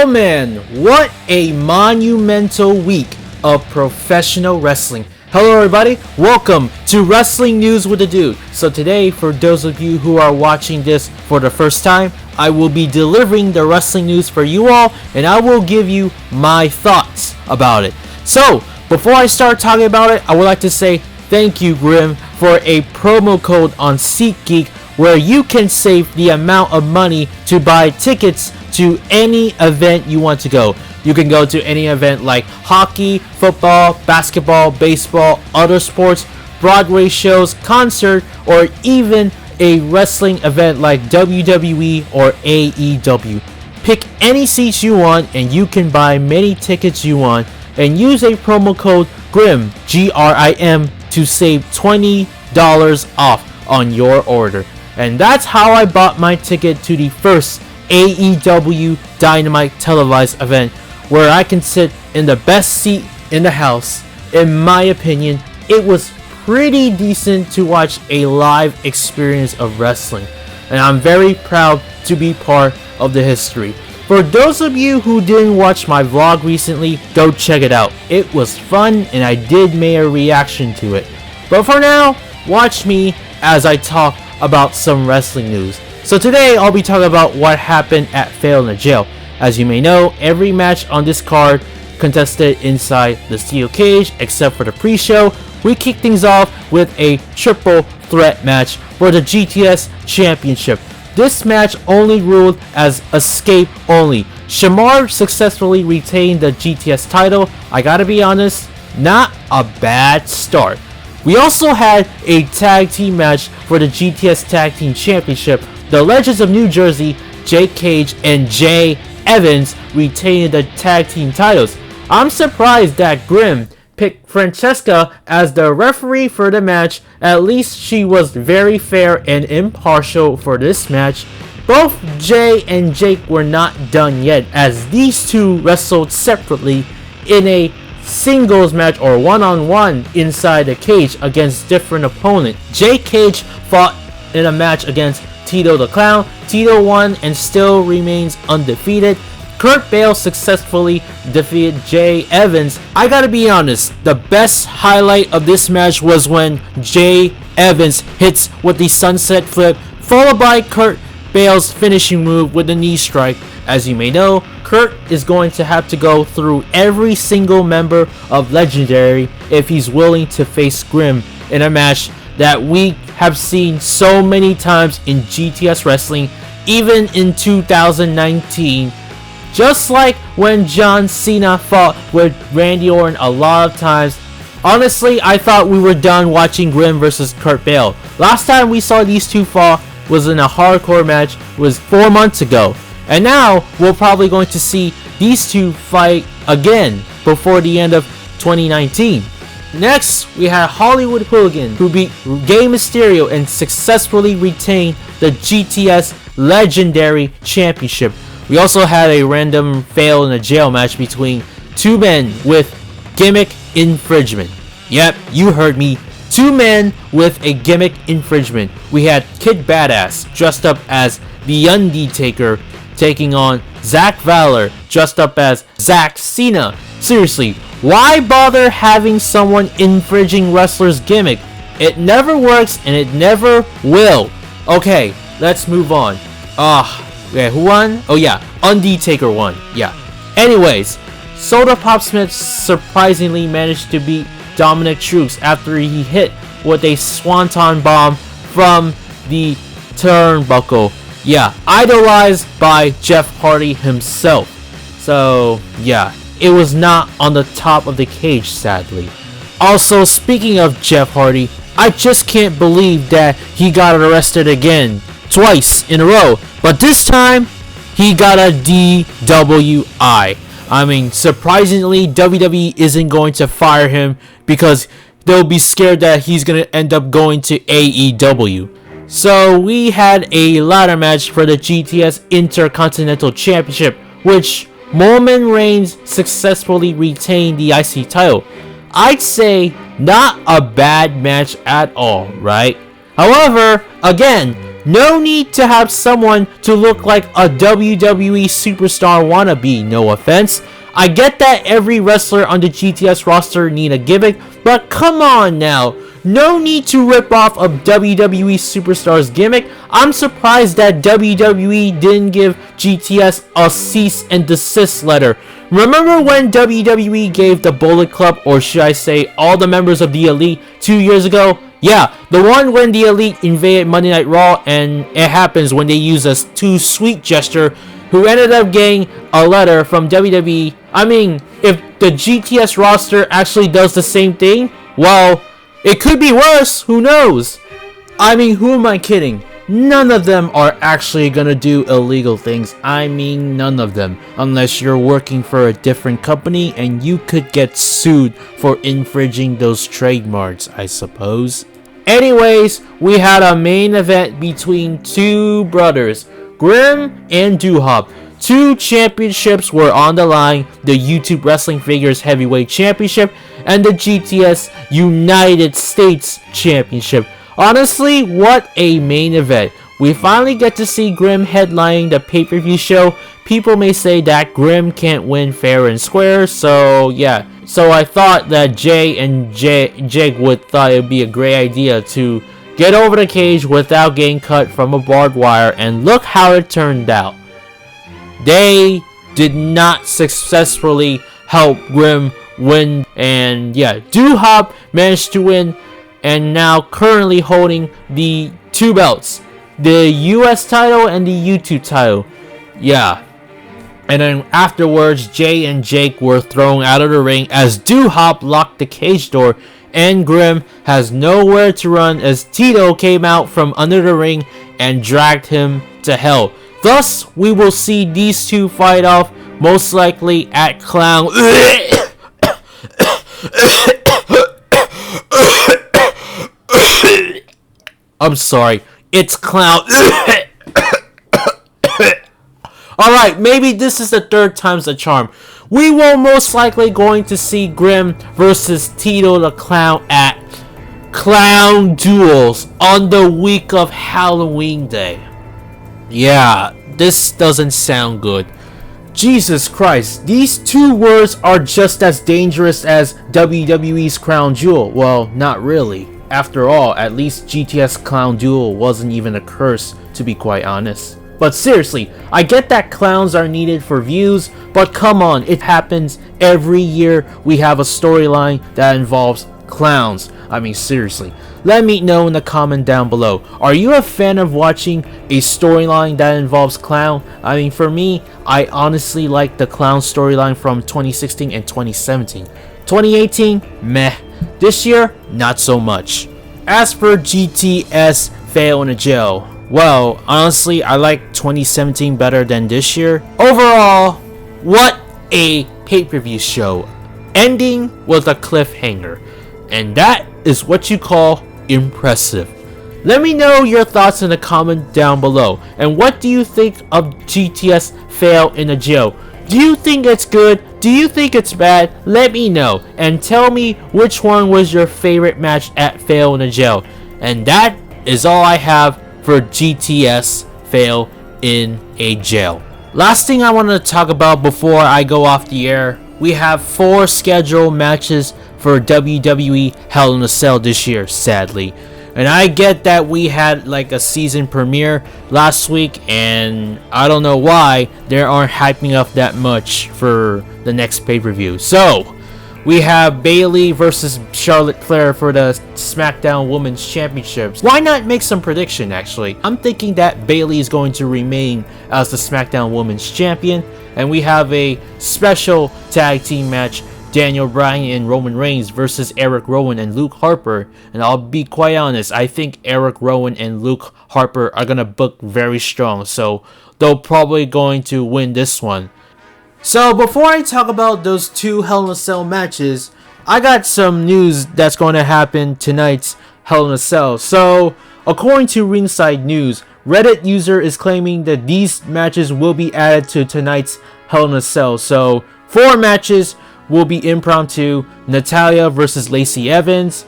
Oh man, what a monumental week of professional wrestling. Hello everybody, welcome to Wrestling News with the Dude. So today, for those of you who are watching this for the first time, I will be delivering the wrestling news for you all, and I will give you my thoughts about it. So, before I start talking about it, I would like to say thank you, Grim, for a promo code on SeatGeek where you can save the amount of money to buy tickets to any event you want to go. You can go to any event like hockey, football, basketball, baseball, other sports, Broadway shows, concert, or even a wrestling event like WWE or AEW. Pick any seats you want and you can buy many tickets you want and use a promo code GRIM, G-R-I-M, to save $20 off on your order. And that's how I bought my ticket to the first AEW Dynamite televised event, where I can sit in the best seat in the house. In my opinion, it was pretty decent to watch a live experience of wrestling, and I'm very proud to be part of the history. For those of you who didn't watch my vlog recently, go check it out. It was fun and I did make a reaction to it. But for now, watch me as I talk about some wrestling news. So today I'll be talking about what happened at Fail in the Jail. As you may know, every match on this card contested inside the steel cage except for the pre-show. We kick things off with a triple threat match for the GTS Championship. This match only ruled as escape only. Shamar successfully retained the GTS title. I gotta be honest, not a bad start. We also had a tag team match for the GTS Tag Team Championship. The Legends of New Jersey, Jake Cage and Jay Evans, retained the tag team titles. I'm surprised that Grim picked Francesca as the referee for the match. At least she was very fair and impartial for this match. Both Jay and Jake were not done yet, as these two wrestled separately in a singles match or one-on-one inside the cage against different opponents. Jay Cage fought in a match against TITO the Clown. TITO won and still remains undefeated. Kurt Bale successfully defeated Jay Evans. I gotta be honest, the best highlight of this match was when Jay Evans hits with the sunset flip, followed by Kurt Bale's finishing move with the knee strike. As you may know, Kurt is going to have to go through every single member of Legendary if he's willing to face Grim in a match that we have seen so many times in GTS Wrestling, even in 2019. Just like when John Cena fought with Randy Orton a lot of times. Honestly, I thought we were done watching Grim versus Kurt Bale. Last time we saw these two fight was in a hardcore match, was 4 months ago. And now we're probably going to see these two fight again before the end of 2019. Next, we had Hollywood Hooligan, who beat Rey Mysterio and successfully retained the GTS Legendary Championship. We also had a random Fail in a Jail match between two men with gimmick infringement. Yep, you heard me. Two men with a gimmick infringement. We had Kid Badass dressed up as The Undertaker taking on Zach Valor dressed up as Zack Cena. Seriously, why bother having someone infringing wrestlers' gimmick? It never works and it never will. Okay, let's move on. Yeah, who won? Oh yeah, Undertaker won. Yeah. Anyways, Soda Pop Smith surprisingly managed to beat Dominic Trucks after he hit with a swanton bomb from the turnbuckle. Yeah, idolized by Jeff Hardy himself. So yeah, it was not on the top of the cage, sadly. Also, speaking of Jeff Hardy, I just can't believe that he got arrested again, twice in a row. But this time, he got a DWI. I mean, surprisingly, WWE isn't going to fire him because they'll be scared that he's going to end up going to AEW. So we had a ladder match for the GTS Intercontinental Championship, which Roman Reigns successfully retained the IC title. I'd say not a bad match at all, right? However, again, No need to have someone to look like a WWE superstar wannabe, no offense. I get that every wrestler on the GTS roster need a gimmick, but come on now. No need to rip off a WWE superstar's gimmick. I'm surprised that WWE didn't give GTS a cease and desist letter. Remember when WWE gave the Bullet Club, or should I say all the members of the Elite 2 years ago? Yeah, the one when the Elite invaded Monday Night Raw, and it happens when they use a too sweet gesture, who ended up getting a letter from WWE. I mean, if the GTS roster actually does the same thing, well, it could be worse, who knows? I mean, who am I kidding? None of them are actually gonna do illegal things. I mean, none of them. Unless you're working for a different company and you could get sued for infringing those trademarks, I suppose. Anyways, we had a main event between two brothers, Grim and DUHOP. Two championships were on the line, the YouTube Wrestling Figures Heavyweight Championship and the GTS United States Championship. Honestly, what a main event. We finally get to see Grim headlining the pay-per-view show. People may say that Grim can't win fair and square, so yeah. So I thought that Jay and Jake would thought it would be a great idea to get over the cage without getting cut from a barbed wire, and look how it turned out. They did not successfully help Grim win, and yeah, DUHOP managed to win and now currently holding the two belts, the US title and the YouTube title. Yeah. And then afterwards, Jay and Jake were thrown out of the ring as DUHOP locked the cage door, and Grim has nowhere to run as TITO came out from under the ring and dragged him to hell. Thus, we will see these two fight off, most likely at Clown. I'm sorry, it's Clown. Alright, maybe this is the third time's the charm. We will most likely going to see Grim versus TITO the Clown at Clown Duels on the week of Halloween Day. Yeah, this doesn't sound good. Jesus Christ, these two words are just as dangerous as WWE's Crown Jewel. Well, not really. After all, at least GTS Clown Duel wasn't even a curse, to be quite honest. But seriously, I get that clowns are needed for views, but come on, it happens every year. We have a storyline that involves clowns. I mean, seriously. Let me know in the comment down below. Are you a fan of watching a storyline that involves clown? I mean, for me, I honestly like the clown storyline from 2016 and 2017. 2018, meh. This year, not so much. As for GTS Fail in a Jail, well, honestly, I like 2017 better than this year. Overall, what a pay-per-view show. Ending with a cliffhanger. And that is what you call impressive. Let me know your thoughts in the comment down below. And what do you think of GTS Fail in a Jail? Do you think it's good? Do you think it's bad? Let me know. And tell me which one was your favorite match at Fail in a Jail. And that is all I have for GTS Fail in a Jail. Last thing I want to talk about before I go off the air. We have 4 scheduled matches for WWE Hell in a Cell this year, sadly. And I get that we had like a season premiere last week, and I don't know why they aren't hyping up that much for the next pay-per-view. So, we have Bayley versus Charlotte Flair for the SmackDown Women's Championships. Why not make some prediction, actually? I'm thinking that Bayley is going to remain as the SmackDown Women's Champion. And we have a special tag team match, Daniel Bryan and Roman Reigns versus Eric Rowan and Luke Harper. And I'll be quite honest, I think Eric Rowan and Luke Harper are going to book very strong. So they're probably going to win this one. So before I talk about those 2 Hell in a Cell matches, I got some news that's going to happen tonight's Hell in a Cell. So according to Ringside News, Reddit user is claiming that these matches will be added to tonight's Hell in a Cell. So 4 matches will be impromptu. Natalya versus Lacey Evans,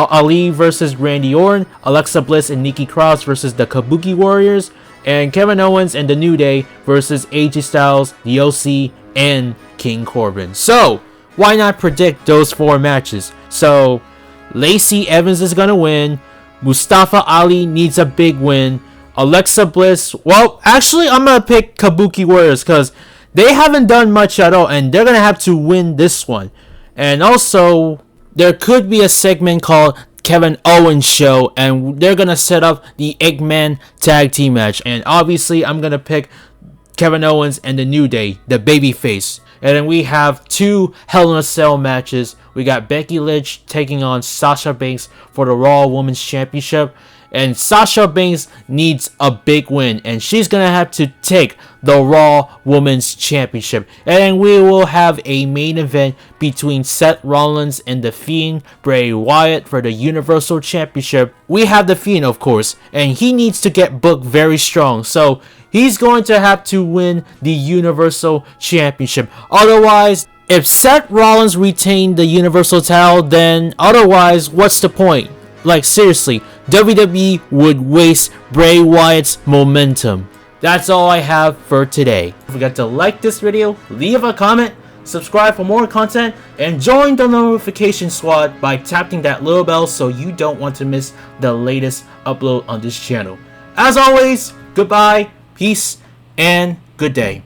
Ali versus Randy Orton, Alexa Bliss and Nikki Cross versus the Kabuki Warriors, and Kevin Owens and the New Day versus AJ Styles, the OC, and King Corbin. So, why not predict those 4 matches? So, Lacey Evans is gonna win. Mustafa Ali needs a big win. Alexa Bliss, well, actually, I'm gonna pick Kabuki Warriors because they haven't done much at all, and they're gonna have to win this one. And also, there could be a segment called Kevin Owens Show, and they're gonna set up the Eggman tag team match. And obviously, I'm gonna pick Kevin Owens and the New Day, the babyface. And then we have 2 Hell in a Cell matches. We got Becky Lynch taking on Sasha Banks for the Raw Women's Championship. And Sasha Banks needs a big win, and she's gonna have to take the Raw Women's Championship. And then we will have a main event between Seth Rollins and The Fiend, Bray Wyatt, for the Universal Championship. We have The Fiend, of course, and he needs to get booked very strong. So he's going to have to win the Universal Championship. Otherwise, if Seth Rollins retained the Universal title, then otherwise, what's the point? Like, seriously, WWE would waste Bray Wyatt's momentum. That's all I have for today. Don't forget to like this video, leave a comment, subscribe for more content, and join the notification squad by tapping that little bell so you don't want to miss the latest upload on this channel. As always, goodbye, peace, and good day.